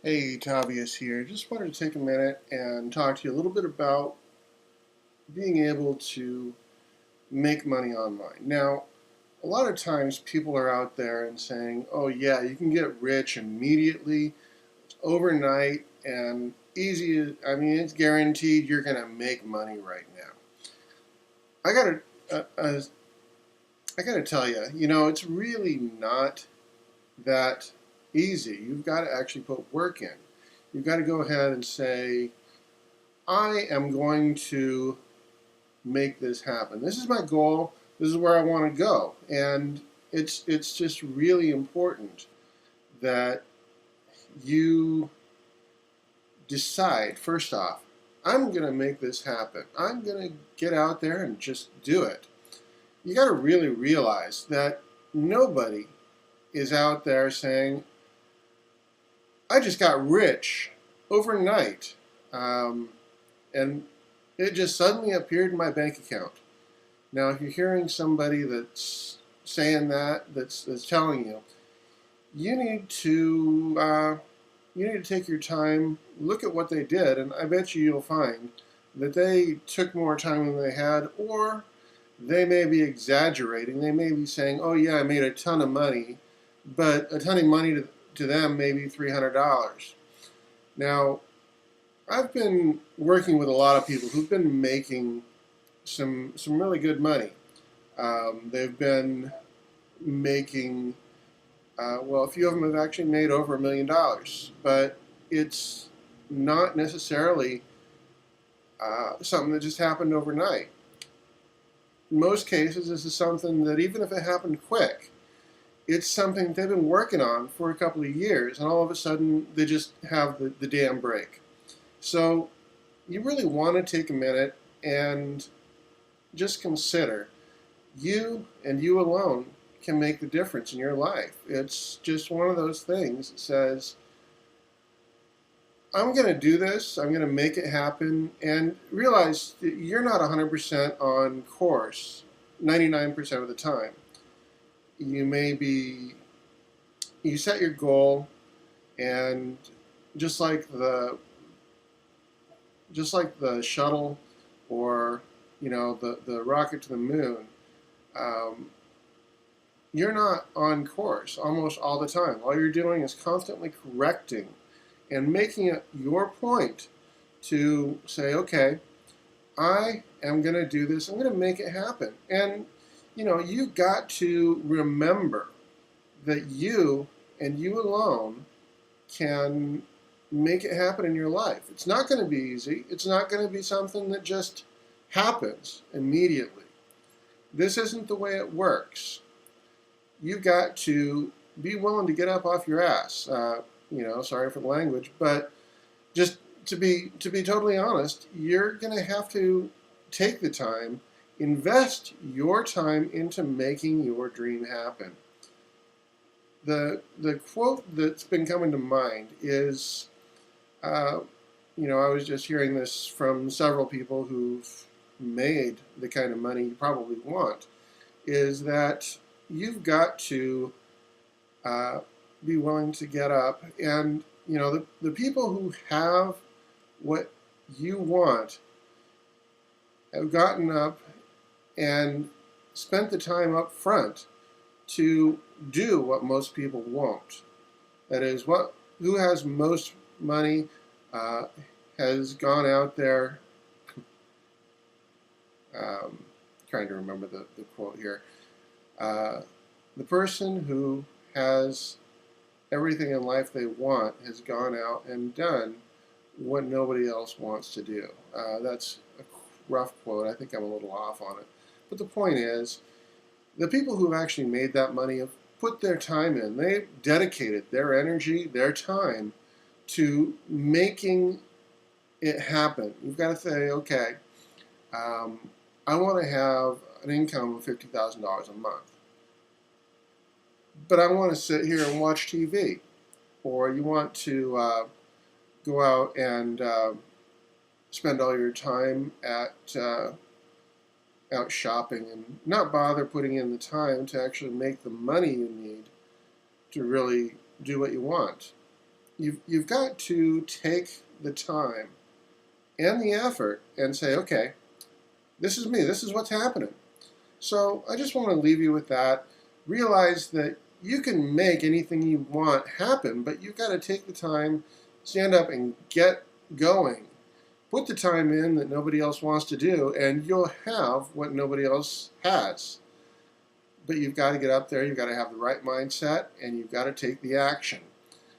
Hey, Tavius here. Just wanted to take a minute and talk to you a little bit about being able to make money online. Now, a lot of times people are out there and saying, oh, yeah, you can get rich immediately, overnight, and easy. I mean, it's guaranteed you're going to make money right now. I gotta, I gotta tell you, it's really not that easy. You've got to actually put work in. You've got to go ahead and say, I am going to make this happen. This is my goal. This is where I want to go. And it's just really important that you decide, first off, I'm going to make this happen. I'm going to get out there and just do it. You got to really realize that nobody is out there saying, I just got rich overnight. And it just suddenly appeared in my bank account. Now, if you're hearing somebody that's saying that's telling you, you need to take your time, look at what they did, and I bet you'll find that they took more time than they had, or they may be exaggerating. They may be saying, "Oh yeah, I made a ton of money," but a ton of money to them may be $300. Now, I've been working with a lot of people who've been making some really good money. They've been making, well, a few of them have actually made over $1 million, but it's not necessarily something that just happened overnight. In most cases, this is something that even if it happened quick, it's something they've been working on for a couple of years, and all of a sudden they just have the damn break. So you really want to take a minute and just consider you and you alone can make the difference in your life. It's just one of those things that says, I'm going to do this, I'm going to make it happen, and realize that you're not 100% on course 99% of the time. You set your goal, and just like the shuttle or the rocket to the moon, you're not on course almost all the time. All you're doing is constantly correcting and making it your point to say, okay, I am going to do this. I'm going to make it happen. And you got to remember that you and you alone can make it happen in your life. It's not going to be easy. It's not going to be something that just happens immediately. This isn't the way it works. You've got to be willing to get up off your ass. Sorry for the language, but just to be totally honest, you're going to have to take the time, invest your time into making your dream happen. The quote that's been coming to mind is, I was just hearing this from several people who've made the kind of money you probably want, is that you've got to be willing to get up. And, the people who have what you want have gotten up and spent the time up front to do what most people won't. That is, who has most money has gone out there. Trying to remember the quote here. The person who has everything in life they want has gone out and done what nobody else wants to do. That's a rough quote. I think I'm a little off on it. But the point is, the people who have actually made that money have put their time in. They've dedicated their energy, their time to making it happen. You've got to say, okay, I want to have an income of $50,000 a month, but I want to sit here and watch TV. Or you want to go out and spend all your time out shopping and not bother putting in the time to actually make the money you need to really do what you want. you've got to take the time and the effort and say, okay, this is me, this is what's happening. So I just want to leave you with that. Realize that you can make anything you want happen, but you've got to take the time, stand up and get going. Put the time in that nobody else wants to do, and you'll have what nobody else has. But you've got to get up there, you've got to have the right mindset, and you've got to take the action.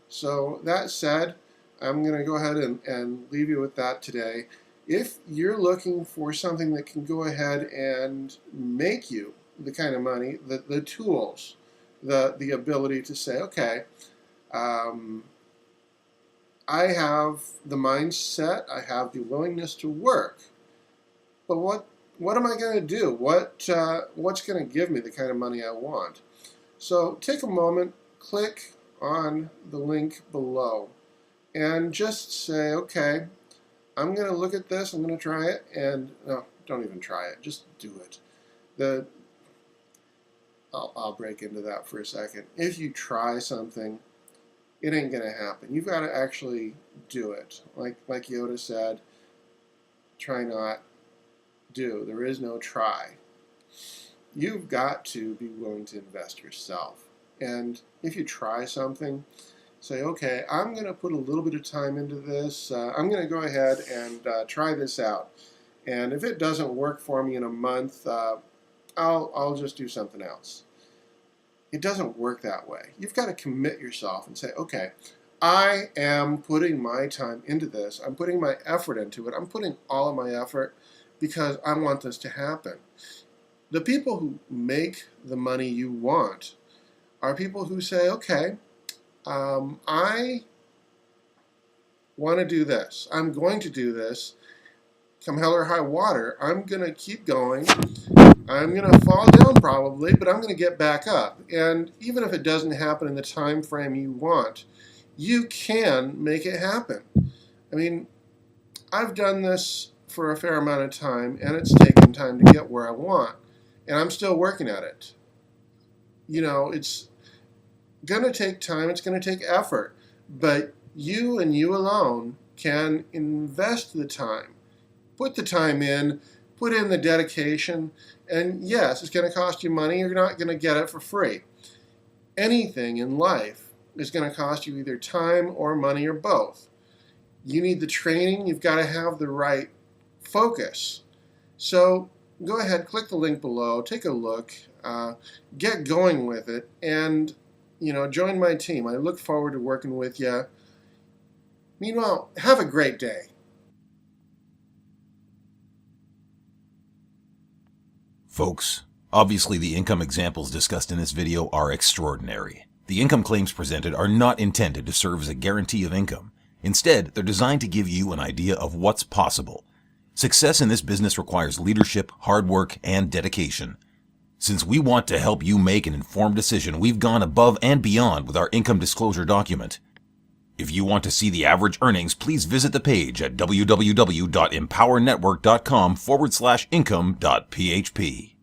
So that said, I'm going to go ahead and leave you with that today. If you're looking for something that can go ahead and make you the kind of money, the tools, the ability to say, okay, I have the mindset, I have the willingness to work, but what am I going to do? What's going to give me the kind of money I want? So take a moment, click on the link below, and just say, okay, I'm going to look at this, I'm going to try it, and no, don't even try it, just do it. I'll break into that for a second. If you try something, it ain't going to happen. You've got to actually do it. Like Yoda said, try not, do. There is no try. You've got to be willing to invest yourself. And if you try something, say, okay, I'm going to put a little bit of time into this. I'm going to go ahead and try this out. And if it doesn't work for me in a month, I'll just do something else. It doesn't work that way. You've got to commit yourself and say, okay, I am putting my time into this. I'm putting my effort into it. I'm putting all of my effort because I want this to happen. The people who make the money you want are people who say, okay, I want to do this. I'm going to do this. Come hell or high water, I'm going to keep going. I'm going to fall down probably, but I'm going to get back up. And even if it doesn't happen in the time frame you want, you can make it happen. I mean, I've done this for a fair amount of time, and it's taken time to get where I want. And I'm still working at it. You know, it's going to take time, it's going to take effort, but you and you alone can invest the time. Put the time in, put in the dedication, and yes, it's going to cost you money. You're not going to get it for free. Anything in life is going to cost you either time or money or both. You need the training. You've got to have the right focus. So go ahead, click the link below, take a look, get going with it, and join my team. I look forward to working with you. Meanwhile, have a great day. Folks, obviously the income examples discussed in this video are extraordinary. The income claims presented are not intended to serve as a guarantee of income. Instead, they're designed to give you an idea of what's possible. Success in this business requires leadership, hard work, and dedication. Since we want to help you make an informed decision, we've gone above and beyond with our income disclosure document. If you want to see the average earnings, please visit the page at www.empowernetwork.com/income.php.